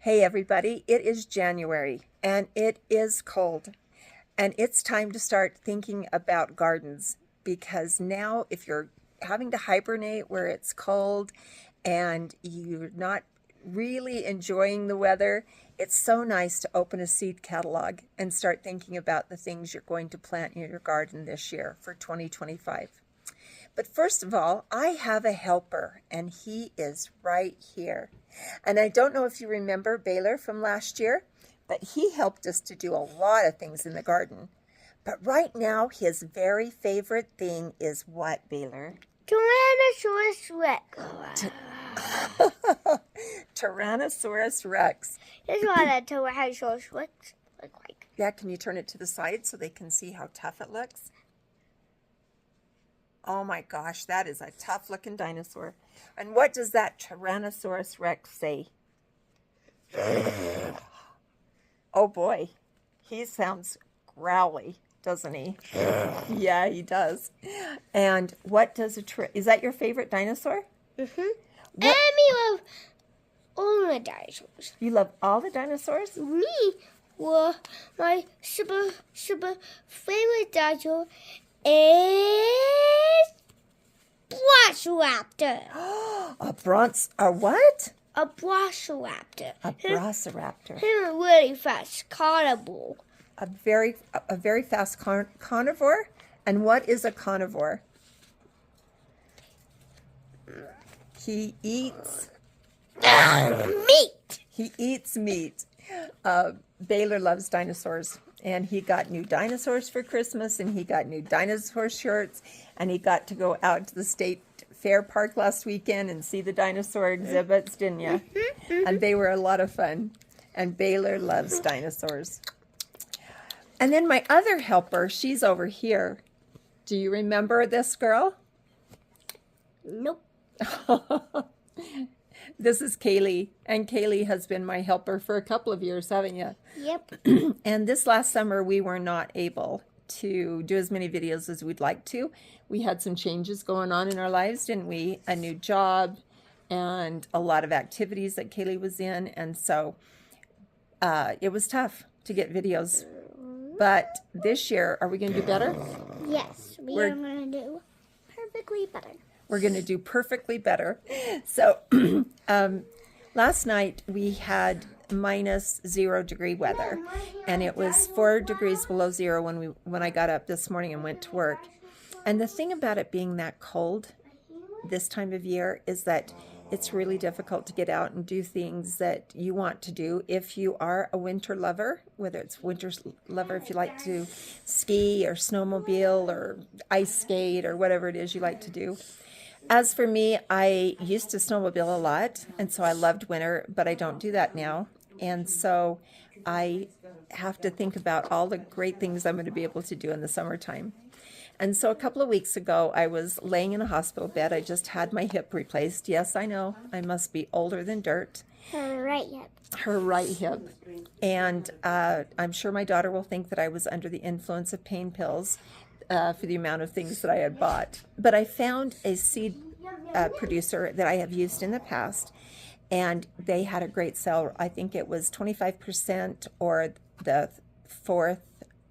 Hey everybody, it is January and it is cold and it's time to start thinking about gardens because now if you're having to hibernate where it's cold and you're not really enjoying the weather, it's so nice to open a seed catalog and start thinking about the things you're going to plant in your garden this year for 2025. But first of all, I have a helper, and he is right here. And I don't know if you remember Baylor from last year, but he helped us to do a lot of things in the garden. But right now, his very favorite thing is what, Baylor? Tyrannosaurus Rex. Tyrannosaurus Rex. Here's what a Tyrannosaurus Rex looks like. Yeah, can you turn it to the side so they can see how tough it looks? Oh my gosh, that is a tough looking dinosaur. And what does that Tyrannosaurus Rex say? Oh boy, he sounds growly, doesn't he? Yeah, he does. And what does is that your favorite dinosaur? Mm-hmm. And we love all the dinosaurs. You love all the dinosaurs? Me, well, my super favorite dinosaur is Velociraptor. A what? A Velociraptor. A Velociraptor. He's a really fast carnivore. A very fast carnivore. And what is a carnivore? He eats meat. He eats meat. Baylor loves dinosaurs, and he got new dinosaurs for Christmas, and he got new dinosaur shirts, and he got to go out to the state fair park last weekend and see the dinosaur exhibits, didn't you? And they were a lot of fun. And Baylor loves dinosaurs. And then my other helper, she's over here. Do you remember this girl? Nope. This is Kaylee, and Kaylee has been my helper for a couple of years, haven't you? Yep. And this last summer, we were not able to do as many videos as we'd like to. We had some changes going on in our lives, didn't we? A new job and a lot of activities that Kaylee was in, and so it was tough to get videos. But this year, are we going to do better? Yes, we're going to do perfectly better. We're going to do perfectly better. So last night we had -0 degree weather, and it was 4 degrees below zero when I got up this morning and went to work. And the thing about it being that cold this time of year is that it's really difficult to get out and do things that you want to do if you are a winter lover, whether it's winter lover if you like to ski or snowmobile or ice skate or whatever it is you like to do. As for me, I used to snowmobile a lot, and so I loved winter, but I don't do that now. And so I have to think about all the great things I'm going to be able to do in the summertime. And so a couple of weeks ago, I was laying in a hospital bed. I just had my hip replaced. Yes, I know, I must be older than dirt. Her right hip. Her right hip. And I'm sure my daughter will think that I was under the influence of pain pills for the amount of things that I had bought. But I found a seed producer that I have used in the past, and they had a great sale. I think it was 25% or the 4th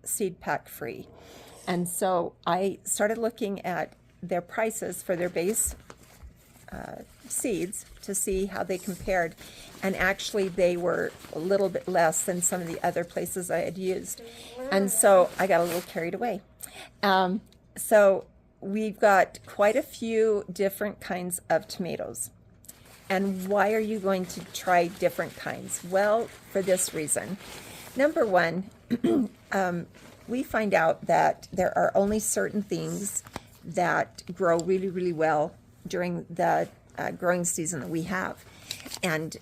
seed pack free. And so I started looking at their prices for their base seeds to see how they compared. And actually they were a little bit less than some of the other places I had used. And so I got a little carried away. So we've got quite a few different kinds of tomatoes. And why are you going to try different kinds? Well, for this reason. Number one, we find out that there are only certain things that grow really, really well during the growing season that we have. And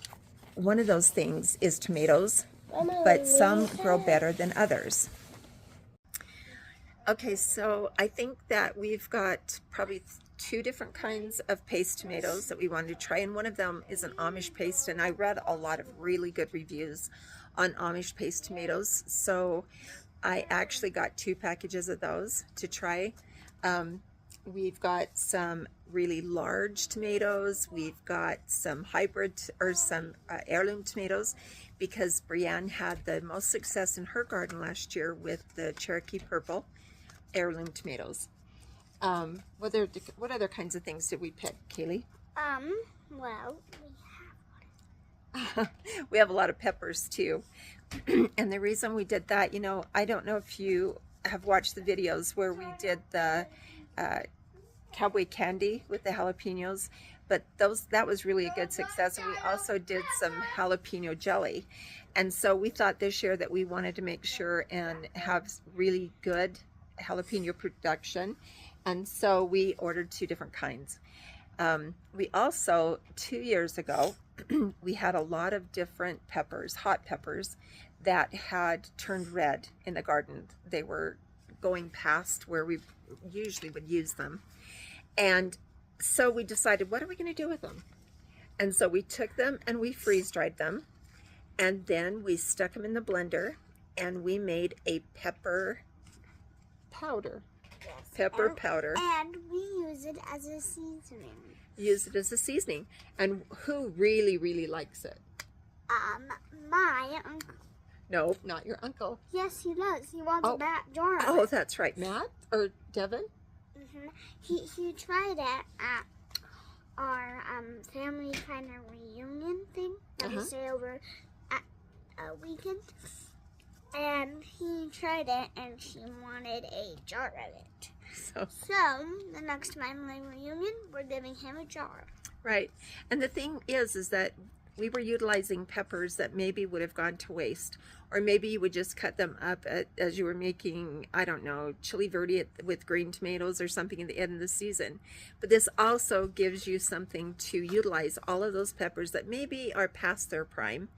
one of those things is tomatoes, but some grow better than others. Okay, so I think that we've got probably 2 different kinds of paste tomatoes that we wanted to try, and one of them is an Amish paste, and I read a lot of really good reviews on Amish paste tomatoes, so I actually got 2 packages of those to try. We've got some really large tomatoes. We've got some hybrid or some heirloom tomatoes, because Brienne had the most success in her garden last year with the Cherokee Purple heirloom tomatoes. What other kinds of things did we pick, Kaylee? Well, We have a lot of peppers too. And the reason we did that, I don't know if you have watched the videos where we did the cowboy candy with the jalapenos, but that was really a good success. And we also did some jalapeno jelly. And so we thought this year that we wanted to make sure and have really good jalapeno production. And so we ordered 2 different kinds. We also, 2 years ago, we had a lot of different peppers, hot peppers, that had turned red in the garden. They were going past where we usually would use them. And so we decided, what are we going to do with them? And so we took them and we freeze dried them. And then we stuck them in the blender and we made a pepper powder. yes. Pepper powder. And we use it as a seasoning. Use it as a seasoning. And who really, really likes it? My uncle. No, not your uncle. Yes, he does. He wants Oh. a back jar of Oh, it. that's right. Matt or Devin? He tried it at our family kind of reunion thing that we stay over at a weekend. And he tried it and he wanted a jar of it. So So the next family reunion, we're giving him a jar. right. And the thing is that we were utilizing peppers that maybe would have gone to waste, or maybe you would just cut them up as you were making, I don't know, chili verde with green tomatoes or something at the end of the season. But this also gives you something to utilize all of those peppers that maybe are past their prime.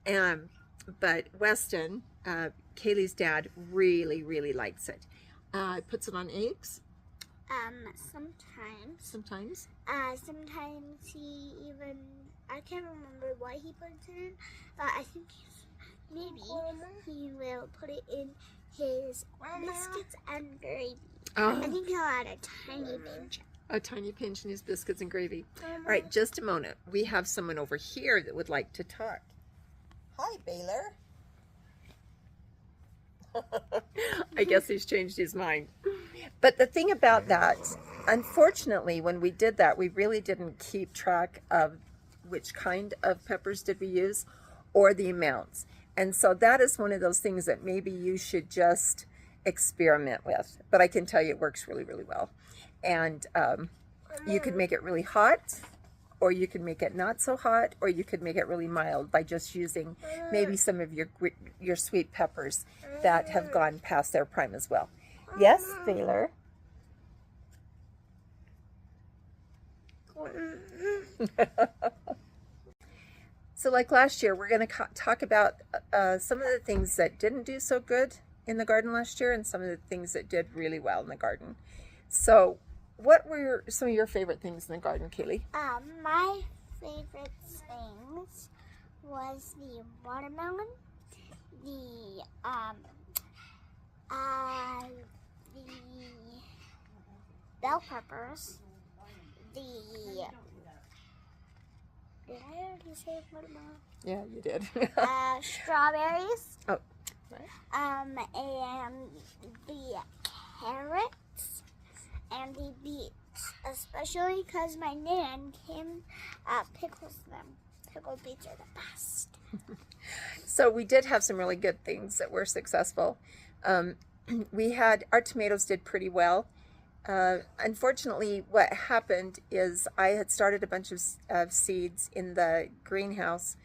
But Weston, Kaylee's dad, really, really likes it. Puts it on eggs Sometimes. sometimes. Sometimes he even, I can't remember what he puts it in, but I think maybe he will put it in his biscuits and gravy. I Oh, think he'll add a tiny pinch. a tiny pinch in his biscuits and gravy. All right, just a moment. We have someone over here that would like to talk. Hi, Baylor. I guess he's changed his mind. But the thing about that, unfortunately, when we did that, we really didn't keep track of which kind of peppers did we use or the amounts. And so that is one of those things that maybe you should just experiment with. But I can tell you it works really, really well. And you could make it really hot, or you could make it not so hot, or you could make it really mild by just using maybe some of your sweet peppers that have gone past their prime as well. Yes, Baylor? So like last year, we're going to talk about some of the things that didn't do so good in the garden last year and some of the things that did really well in the garden. So what were some of your favorite things in the garden, Kaylee? My favorite things was the watermelon, the bell peppers, the, did I already say watermelon? Yeah, you did. Strawberries. Oh. And the carrots and the beets, especially because my nan pickles them. Pickled beets are the best. So we did have some really good things that were successful. We had, our tomatoes did pretty well. Unfortunately, what happened is I had started a bunch of seeds in the greenhouse,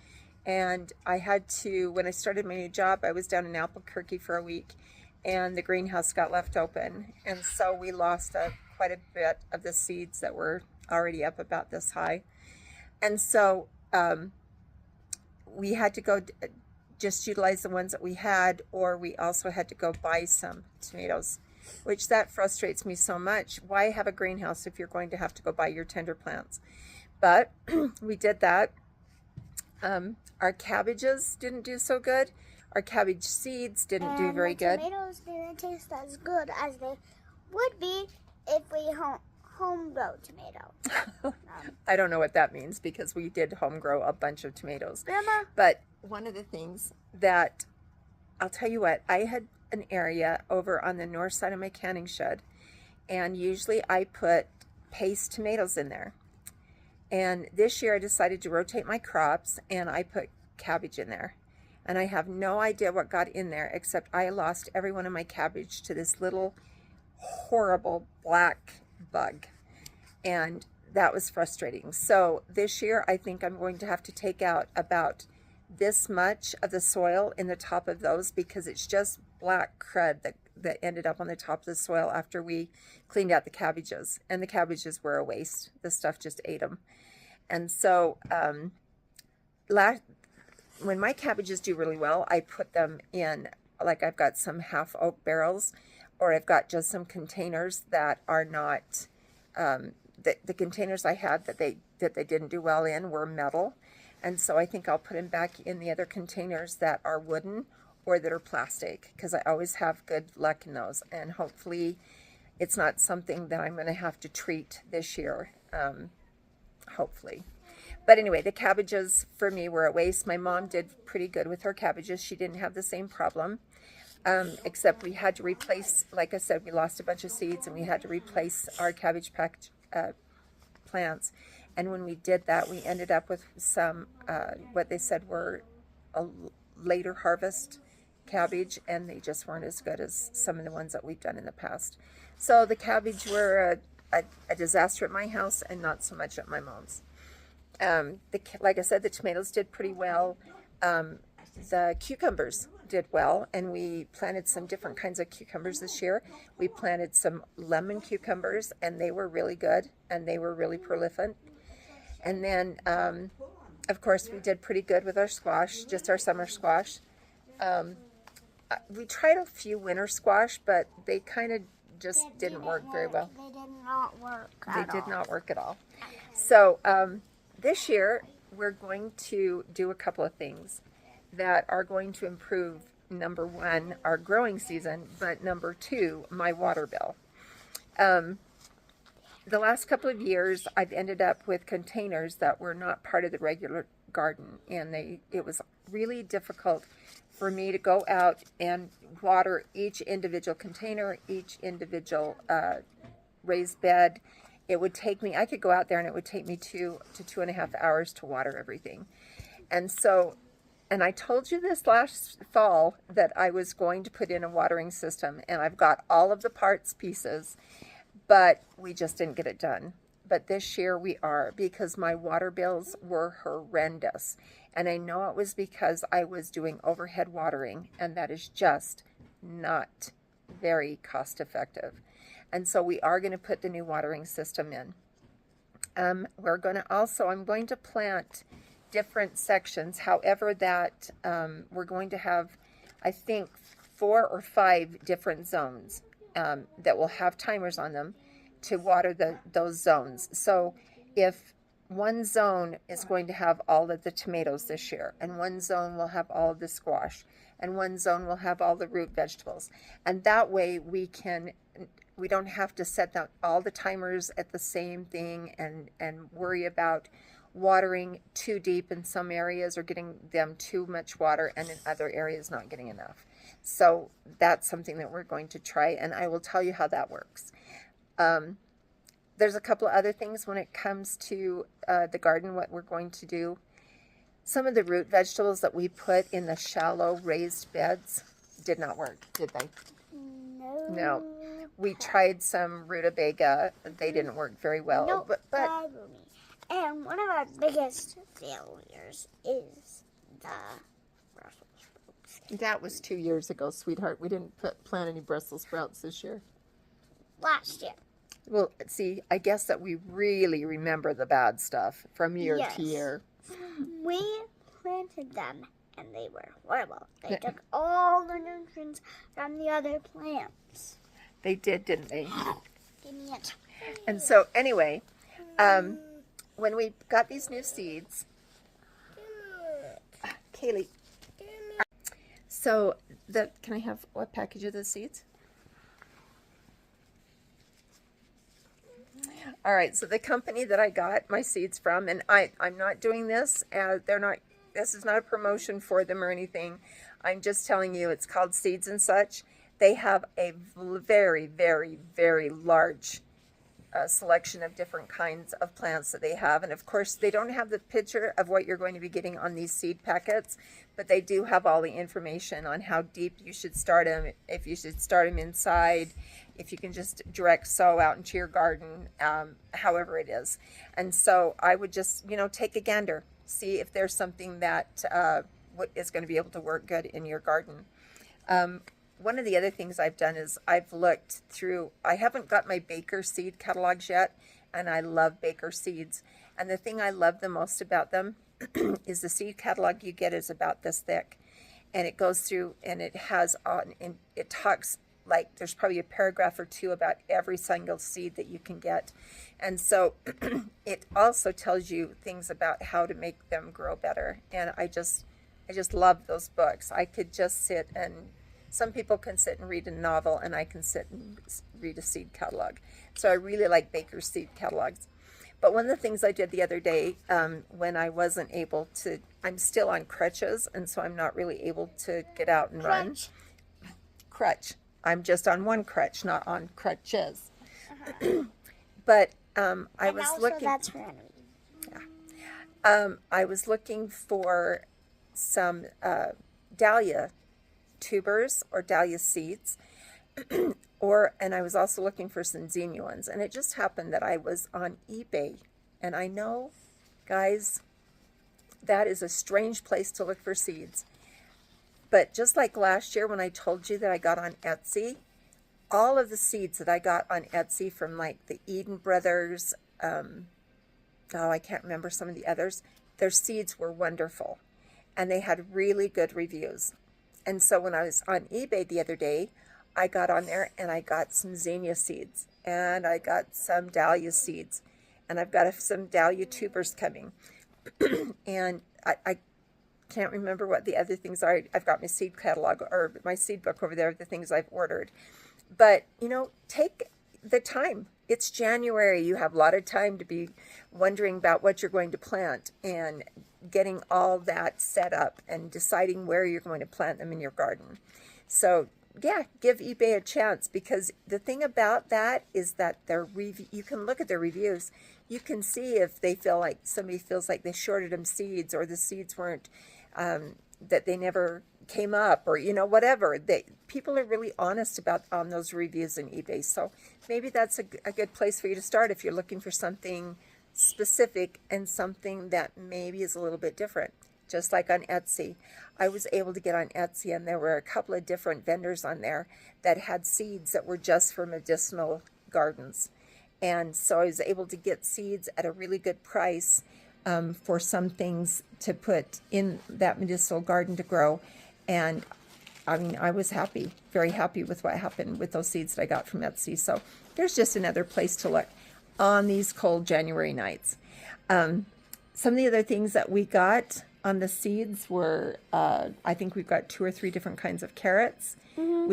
and I had to, when I started my new job, I was down in Albuquerque for a week, and the greenhouse got left open. And so we lost quite a bit of the seeds that were already up about this high. And so we had to go just utilize the ones that we had, or we also had to go buy some tomatoes, which that frustrates me so much. Why have a greenhouse if you're going to have to go buy your tender plants? But we did that. Our cabbages didn't do so good. Our cabbage seeds didn't do very good. Tomatoes didn't taste as good as they would be if we home grow tomatoes. I don't know what that means because we did home grow a bunch of tomatoes. Grandma, But one of the things that, I'll tell you what, I had an area over on the north side of my canning shed, and usually I put paste tomatoes in there. And this year I decided to rotate my crops, and I put cabbage in there. And I have no idea what got in there, except I lost every one of my cabbage to this little horrible black bug. And that was frustrating. So this year I think I'm going to have to take out about this much of the soil in the top of those, because it's just black crud that ended up on the top of the soil after we cleaned out the cabbages. And the cabbages were a waste. The stuff just ate them. And so when my cabbages do really well, I put them in, like I've got some half oak barrels, or I've got just some containers that are not, the containers I had that they didn't do well in were metal. And so I think I'll put them back in the other containers that are wooden or that are plastic, because I always have good luck in those. And hopefully it's not something that I'm going to have to treat this year, hopefully. But anyway, the cabbages for me were a waste. My mom did pretty good with her cabbages. She didn't have the same problem, except we had to replace, like I said, we lost a bunch of seeds, and we had to replace our cabbage patch plants. And when we did that, we ended up with some, what they said were a later harvest cabbage, and they just weren't as good as some of the ones that we've done in the past. So the cabbage were a disaster at my house, and not so much at my mom's. Like I said, the tomatoes did pretty well. The cucumbers did well, and we planted some different kinds of cucumbers this year. We planted some lemon cucumbers, and they were really good, and they were really prolific. And then, of course, we did pretty good with our squash, just our summer squash. We tried a few winter squash, but they kind of just didn't work very well. They did not work at all. They did not work at all. So this year, we're going to do a couple of things that are going to improve, number one, our growing season, but number two, my water bill. The last couple of years, I've ended up with containers that were not part of the regular garden, and it was really difficult for me to go out and water each individual container, each individual raised bed. It would take me, I could go out there and it would take me 2 to 2.5 hours to water everything. And so, and I told you this last fall that I was going to put in a watering system, and I've got all of the parts pieces, but we just didn't get it done. But this year we are, because my water bills were horrendous. And I know it was because I was doing overhead watering, and that is just not very cost effective. And so we are going to put the new watering system in. We're going to also, I'm going to plant different sections. However, that we're going to have, I think, 4 or 5 different zones that will have timers on them to water those zones. So if one zone is going to have all of the tomatoes this year, and one zone will have all of the squash, and one zone will have all the root vegetables, and that way we don't have to set all the timers at the same thing and worry about watering too deep in some areas or getting them too much water, and in other areas not getting enough. So that's something that we're going to try, and I will tell you how that works. There's a couple of other things when it comes to the garden, what we're going to do. Some of the root vegetables that we put in the shallow raised beds did not work, did they? No. We tried some rutabaga. They didn't work very well. No, but and one of our biggest failures is the Brussels sprouts. That was 2 years ago, sweetheart. We didn't plant any Brussels sprouts this year. Last year. Well, see, I guess that we really remember the bad stuff from year to year. We planted them, and they were horrible. They took all the nutrients from the other plants. They did, didn't they? Give me it. And so, anyway, when we got these new seeds, Kaylee, so can I have what package of the seeds? All right, so the company that I got my seeds from, and I'm not doing this, this is not a promotion for them or anything. I'm just telling you, it's called Seeds and Such. They have a very, very, very large selection of different kinds of plants that they have. And of course, they don't have the picture of what you're going to be getting on these seed packets, but they do have all the information on how deep you should start them, if you should start them inside, if you can just direct sow out into your garden, however it is. And so I would just, take a gander, see if there's something that is going to be able to work good in your garden. One of the other things I've done is I've looked through, I haven't got my Baker seed catalogs yet, and I love Baker seeds. And the thing I love the most about them is the seed catalog you get is about this thick. And it goes through and it has it talks, like there's probably a paragraph or two about every single seed that you can get. And so it also tells you things about how to make them grow better. And I just love those books. I could just sit and some people can sit and read a novel, and I can sit and read a seed catalog. So I really like Baker's seed catalogs. But one of the things I did the other day when I wasn't able to, I'm still on crutches, and so I'm not really able to get out and run. Crutch. I'm just on one crutch, not on crutches. But I was looking. That's for I was looking for some dahlia tubers or dahlia seeds, and I was also looking for some zinnia ones. And it just happened that I was on eBay, and I know, guys, that is a strange place to look for seeds. But just like last year when I told you that I got on Etsy, all of the seeds that I got on Etsy from like the Eden Brothers, I can't remember some of the others, their seeds were wonderful, and they had really good reviews. And so when I was on eBay the other day, I got on there and I got some zinnia seeds, and I got some dahlia seeds, and I've got some dahlia tubers coming. And I can't remember what the other things are. I've got my seed catalog or my seed book over there, the things I've ordered. But, take the time. It's January. You have a lot of time to be wondering about what you're going to plant and getting all that set up and deciding where you're going to plant them in your garden. So yeah, give eBay a chance, because the thing about that is that you can look at their reviews. You can see if they feel like somebody feels like they shorted them seeds, or the seeds weren't, that they never came up, or whatever. People are really honest about on those reviews in eBay. So maybe that's a good place for you to start if you're looking for something specific and something that maybe is a little bit different. Just like on Etsy, I was able to get on Etsy, and there were a couple of different vendors on there that had seeds that were just for medicinal gardens. And so I was able to get seeds at a really good price for some things to put in that medicinal garden to grow. And I mean, I was happy, very happy with what happened with those seeds that I got from Etsy. So there's just another place to look on these cold January nights. Some of the other things that we got on the seeds were, I think we've got 2 or 3 different kinds of carrots. Mm-hmm.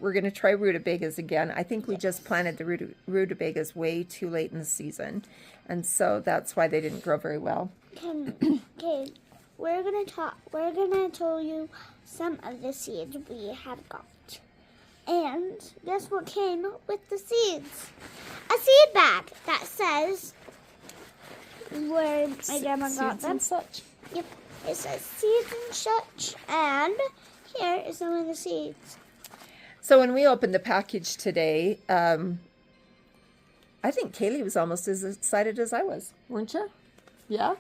We're going to try rutabagas again. I think we just planted the rutabagas way too late in the season, and so that's why they didn't grow very well. Okay, we're gonna tell you some of the seeds we have got. And guess what came with the seeds? A seed bag that says where my grandma got them. And such. Yep, it says seeds and such. And here is some of the seeds. So when we opened the package today, I think Kaylee was almost as excited as I was, weren't you? Yeah.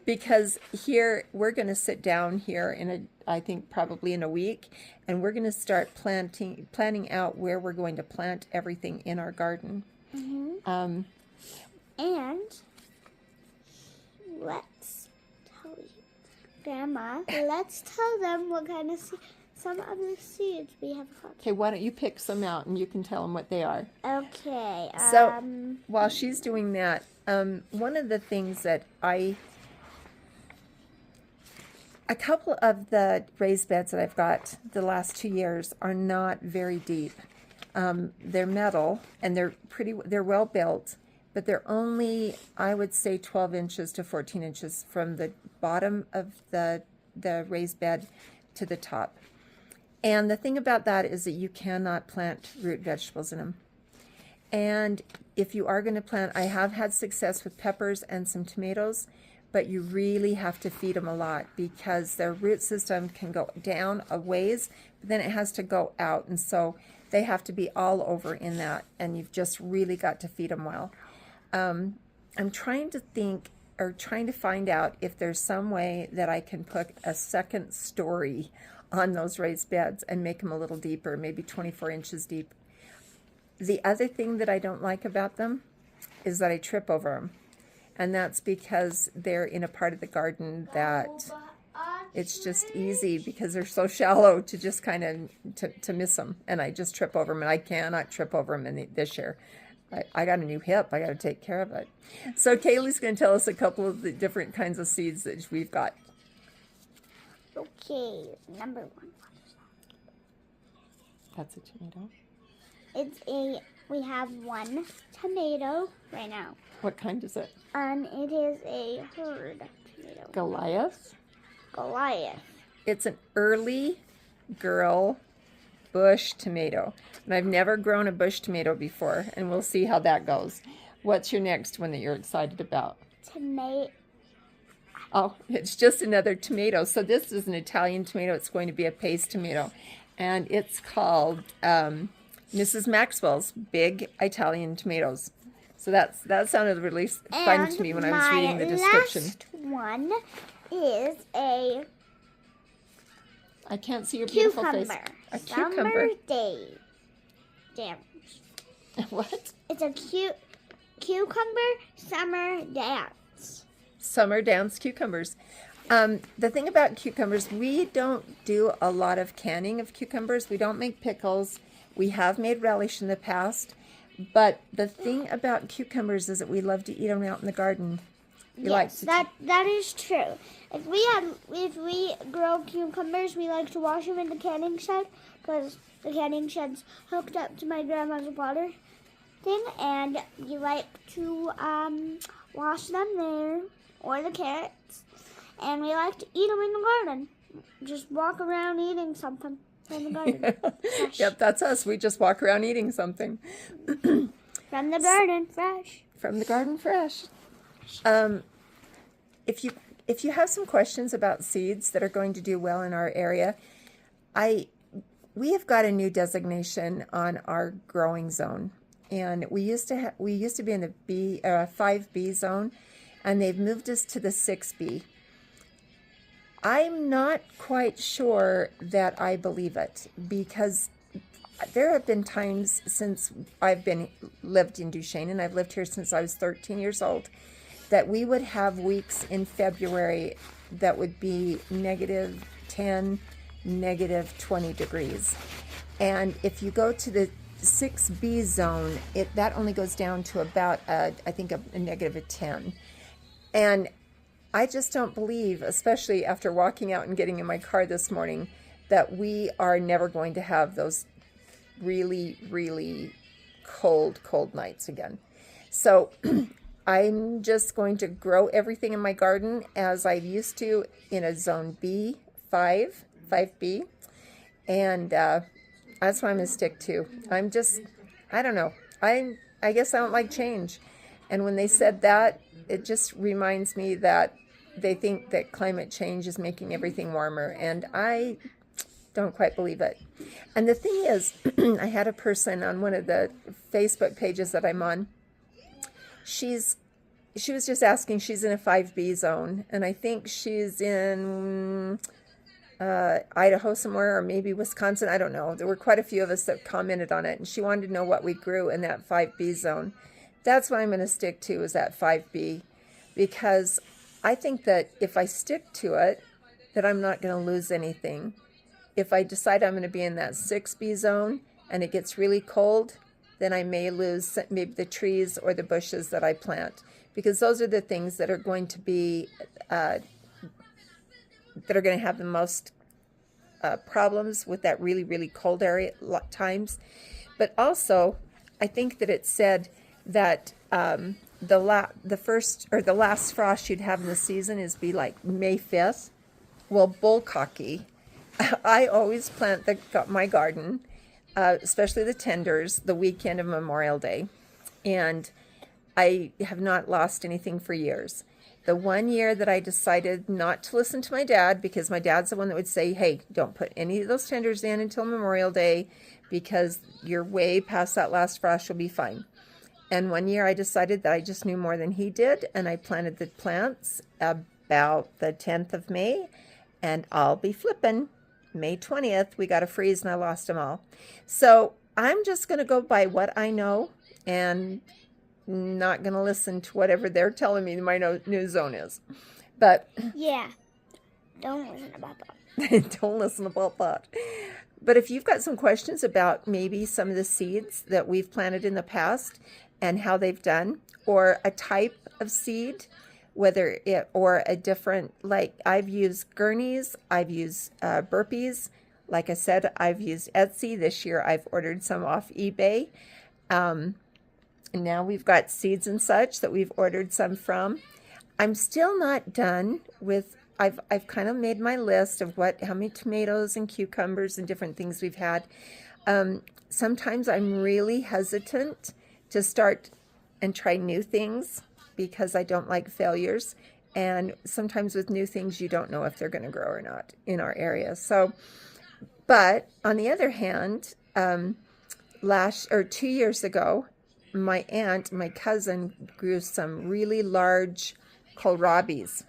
Because here we're going to sit down here I think probably in a week, and we're going to start planning out where we're going to plant everything in our garden. Mm-hmm. And let's tell you, Grandma, let's tell them what kind of some of the seeds we have got. Okay, why don't you pick some out and you can tell them what they are. Okay. So while she's doing that, one of the things that a couple of the raised beds that I've got the last 2 years are not very deep. they're metal and they're well built, but they're only, I would say, 12 inches to 14 inches from the bottom of the raised bed to the top. And the thing about that is that you cannot plant root vegetables in them. And if you are going to plant, I have had success with peppers and some tomatoes, but you really have to feed them a lot because their root system can go down a ways, but then it has to go out. And so they have to be all over in that, and you've just really got to feed them well. I'm trying to think, or trying to find out if there's some way that I can put a second story on those raised beds and make them a little deeper, maybe 24 inches deep. The other thing that I don't like about them is that I trip over them. And that's because they're in a part of the garden that it's just easy because they're so shallow to just kind of to miss them. And I just trip over them, and I cannot trip over them this year. I got a new hip. I got to take care of it. So Kaylee's going to tell us a couple of the different kinds of seeds that we've got. Okay, number one. That's a tomato. We have one tomato right now. What kind is it? It is a herd tomato. Goliath. Goliath. It's an early girl bush tomato. And I've never grown a bush tomato before, and we'll see how that goes. What's your next one that you're excited about? Tomato. Oh, it's just another tomato. So this is an Italian tomato. It's going to be a paste tomato. And it's called Mrs. Maxwell's Big Italian Tomatoes. So that sounded really fun to me when I was reading the description. Last one is a I can't see your beautiful cucumber. face. A Summer cucumber. day dance. What? It's a cucumber summer dance. Summer dance cucumbers. The thing about cucumbers, we don't do a lot of canning of cucumbers. We don't make pickles. We have made relish in the past. But the thing about cucumbers is that we love to eat them out in the garden. Yes, that is true. If we grow cucumbers, we like to wash them in the canning shed because the canning shed's hooked up to my grandma's water thing, and you like to wash them there, or the carrots, and we like to eat them in the garden. Just walk around eating something in the garden. Yep, that's us. We just walk around eating something. From the garden, fresh. From the garden, fresh. If you have some questions about seeds that are going to do well in our area, we have got a new designation on our growing zone, and we used to be in the 5B zone, and they've moved us to the 6B. I'm not quite sure that I believe it, because there have been times since I've lived in Duchesne, and I've lived here since I was 13 years old, that we would have weeks in February that would be -10, -20 degrees. And if you go to the 6B zone, that only goes down to about, I think, a -10. And I just don't believe, especially after walking out and getting in my car this morning, that we are never going to have those really, really cold nights again. So I'm just going to grow everything in my garden as I used to in a zone B, 5B. And that's what I'm going to stick to. I don't know. I guess I don't like change. And when they said that, it just reminds me that they think that climate change is making everything warmer. And I don't quite believe it. And the thing is, I had a person on one of the Facebook pages that I'm on. She was just asking, she's in a 5B zone, and I think she's in Idaho somewhere, or maybe Wisconsin, I don't know. There were quite a few of us that commented on it, and she wanted to know what we grew in that 5B zone. That's what I'm going to stick to, is that 5B, because I think that if I stick to it, that I'm not going to lose anything. If I decide I'm going to be in that 6B zone and it gets really cold, then I may lose maybe the trees or the bushes that I plant, because those are the things that are going to be that are going to have the most problems with that really, really cold area times. But also, I think that it said that the first or the last frost you'd have in the season is be like May 5th. Well, bullcocky. I always plant my garden, especially the tenders, the weekend of Memorial Day. And I have not lost anything for years. The one year that I decided not to listen to my dad, because my dad's the one that would say, hey, don't put any of those tenders in until Memorial Day because you're way past that last frost, you'll be fine. And one year I decided that I just knew more than he did, and I planted the plants about the 10th of May, and I'll be flipping. May 20th, we got a freeze and I lost them all. So I'm just going to go by what I know and not going to listen to whatever they're telling me my new zone is. But yeah, don't listen about that. don't listen about that. But if you've got some questions about maybe some of the seeds that we've planted in the past and how they've done, or a type of seed, whether it, or a different, like I've used gurneys, I've used burpees. Like I said, I've used Etsy. This year I've ordered some off eBay. And now we've got seeds and such that we've ordered some from. I'm still not done with, I've kind of made my list of how many tomatoes and cucumbers and different things we've had. Sometimes I'm really hesitant to start and try new things because I don't like failures. And sometimes with new things, you don't know if they're going to grow or not in our area. So, but on the other hand, 2 years ago, my cousin grew some really large kohlrabis.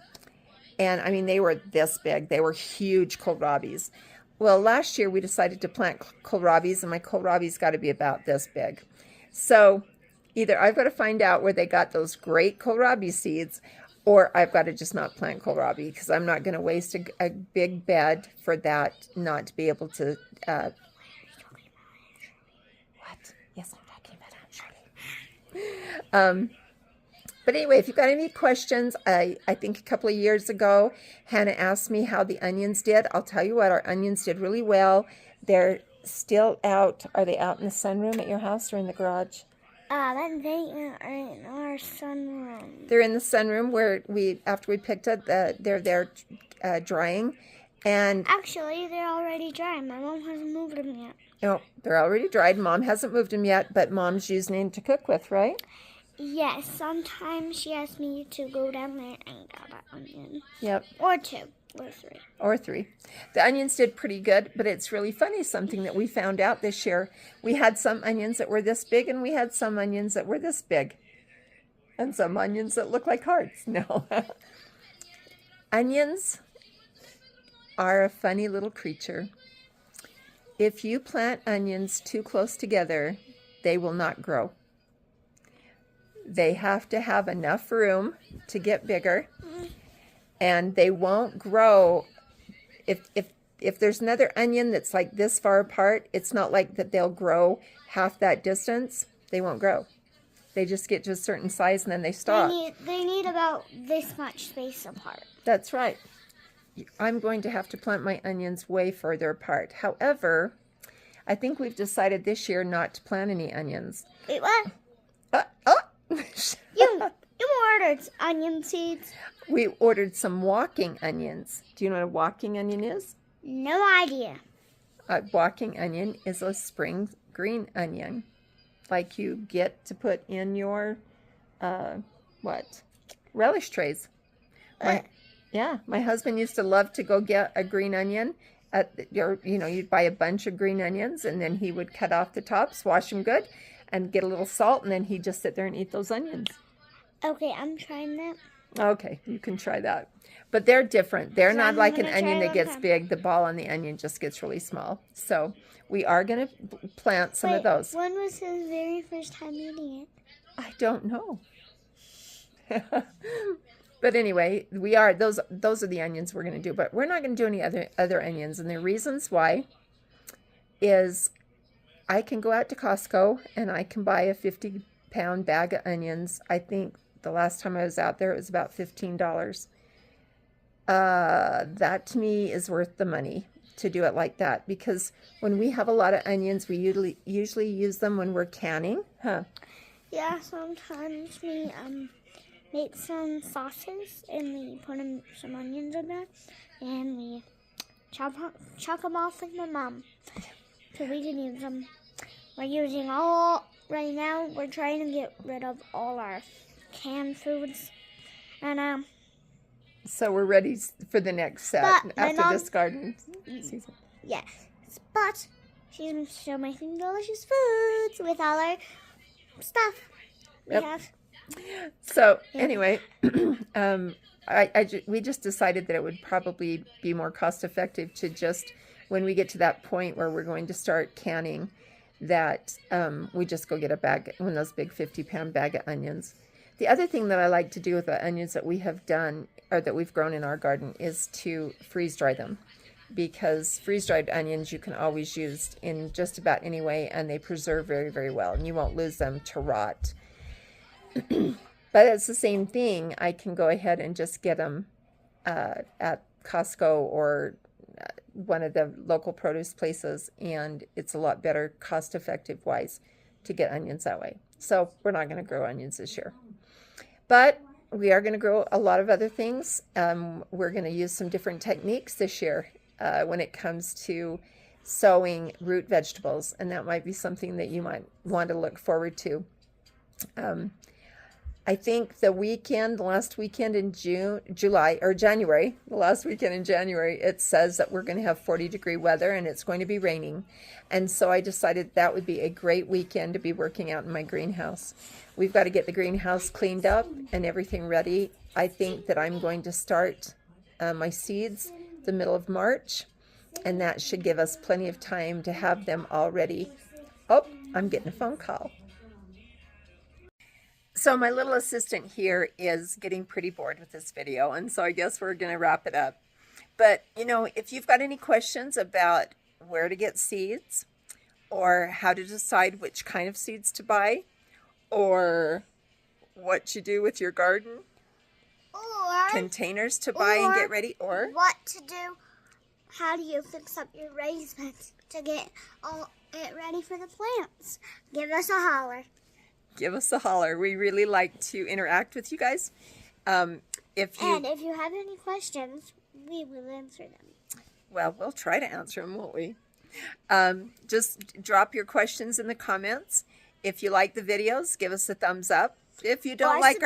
And I mean, they were this big. They were huge kohlrabis. Well, last year we decided to plant kohlrabis, and my kohlrabis got to be about this big. So either I've got to find out where they got those great kohlrabi seeds, or I've got to just not plant kohlrabi, because I'm not going to waste a big bed for that not to be able to. What? Yes, I'm talking about Shirley. But anyway, if you've got any questions, I think a couple of years ago, Hannah asked me how the onions did. I'll tell you what, our onions did really well. They're still out. Are they out in the sunroom at your house or in the garage? They are in our sunroom. They're in the sunroom where after we picked up, they're there drying. And actually, they're already dry. My mom hasn't moved them yet. Oh, they're already dried. Mom hasn't moved them yet, but Mom's using them to cook with, right? Yes, sometimes she asks me to go down there and grab an onion. Yep. Or 2, or 3. Or 3. The onions did pretty good, but it's really funny, something that we found out this year. We had some onions that were this big, and we had some onions that were this big. And some onions that look like hearts. No. Onions are a funny little creature. If you plant onions too close together, they will not grow. They have to have enough room to get bigger, and they won't grow. If there's another onion that's like this far apart, it's not like that they'll grow half that distance. They won't grow. They just get to a certain size and then they stop. They need about this much space apart. That's right. I'm going to have to plant my onions way further apart. However, I think we've decided this year not to plant any onions. Wait, what? You ordered onion seeds? We ordered some walking onions. Do you know what a walking onion is? No idea. A walking onion is a spring green onion, like you get to put in your, relish trays. My husband used to love to go get a green onion you'd buy a bunch of green onions, and then he would cut off the tops, wash them good, and get a little salt, and then he'd just sit there and eat those onions. Okay, I'm trying that. Okay, you can try that. But they're different. They're not like an onion that gets time. big. The ball on the onion just gets really small. So we are going to plant some of those. When was his very first time eating it? I don't know. But anyway, we are those are the onions we're going to do. But we're not going to do any other onions. And the reasons why is I can go out to Costco and I can buy a 50-pound bag of onions. I think the last time I was out there, it was about $15. That to me is worth the money. to do it like that, because when we have a lot of onions, we usually use them when we're canning, huh? Yeah, sometimes we make some sauces and we put some onions in there and we chop them off like my mom so we can use them. We're using right now we're trying to get rid of all our canned foods, and So we're ready for the next set But my after mom- this garden season. yes, but she's still making delicious foods with all our stuff we Yep. have. So anyway, we just decided that it would probably be more cost effective to just, when we get to that point where we're going to start canning, that we just go get one of those big 50-pound bag of onions. The other thing that I like to do with the onions that we have done, or that we've grown in our garden, is to freeze dry them, because freeze-dried onions you can always use in just about any way, and they preserve very, very well, and you won't lose them to rot. But it's the same thing. I can go ahead and just get them at Costco or one of the local produce places, and it's a lot better cost-effective wise to get onions that way. So we're not going to grow onions this year, but we are going to grow a lot of other things. We're going to use some different techniques this year when it comes to sowing root vegetables, and that might be something that you might want to look forward to. I think the last weekend in January, the last weekend in January, it says that we're going to have 40-degree weather and it's going to be raining. And so I decided that would be a great weekend to be working out in my greenhouse. We've got to get the greenhouse cleaned up and everything ready. I think that I'm going to start my seeds the middle of March, and that should give us plenty of time to have them all ready. Oh, I'm getting a phone call. So my little assistant here is getting pretty bored with this video, and so I guess we're going to wrap it up. But, you know, if you've got any questions about where to get seeds, or how to decide which kind of seeds to buy, or what you do with your garden, Or containers to buy and get ready, or what to do, how do you fix up your raised beds to get it ready for the plants, give us a holler. give us a holler. We really like to interact with you guys. If you have any questions, we will answer them. Well, we'll try to answer them, won't we? Just drop your questions in the comments. If you like the videos, give us a thumbs up. If you don't like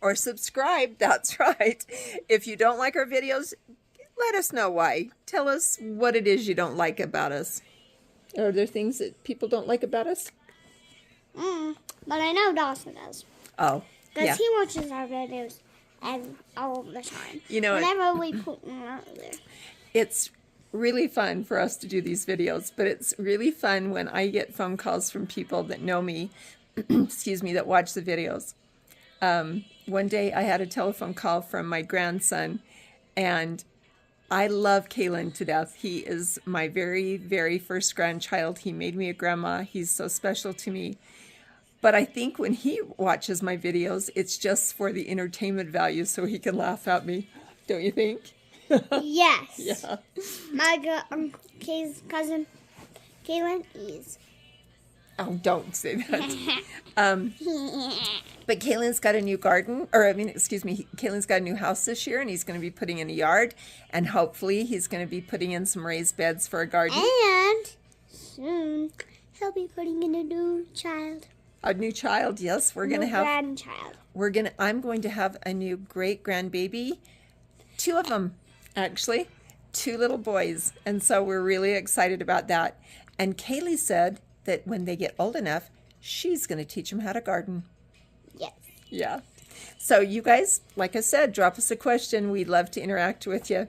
our subscribe, that's right. If you don't like our videos, let us know why. Tell us what it is you don't like about us. Are there things that people don't like about us? But I know Dawson does. Oh, Because yeah. he watches our videos all the time. You know, whenever we put them out there. it's really fun for us to do these videos, but it's really fun when I get phone calls from people that know me, excuse me, that watch the videos. One day I had a telephone call from my grandson, and I love Kalen to death. He is my very, very first grandchild. He made me a grandma. He's so special to me. But I think when he watches my videos, it's just for the entertainment value so he can laugh at me. Don't you think? Yes. Yeah. My cousin Kaylin is. Oh, don't say that. But Kaylin's got a new garden, Kaylin's got a new house this year, and he's going to be putting in a yard, and hopefully he's going to be putting in some raised beds for a garden. And soon he'll be putting in a new child. A new child, yes. We're going to have grandchild. I'm going to have a new great grandbaby. 2 of them, actually. 2 little boys. And so we're really excited about that. And Kaylee said that when they get old enough, she's going to teach them how to garden. Yes. Yeah. So you guys, like I said, drop us a question. We'd love to interact with you.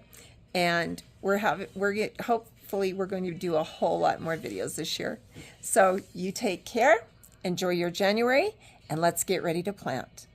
And hopefully we're going to do a whole lot more videos this year. So you take care. Enjoy your January, and let's get ready to plant.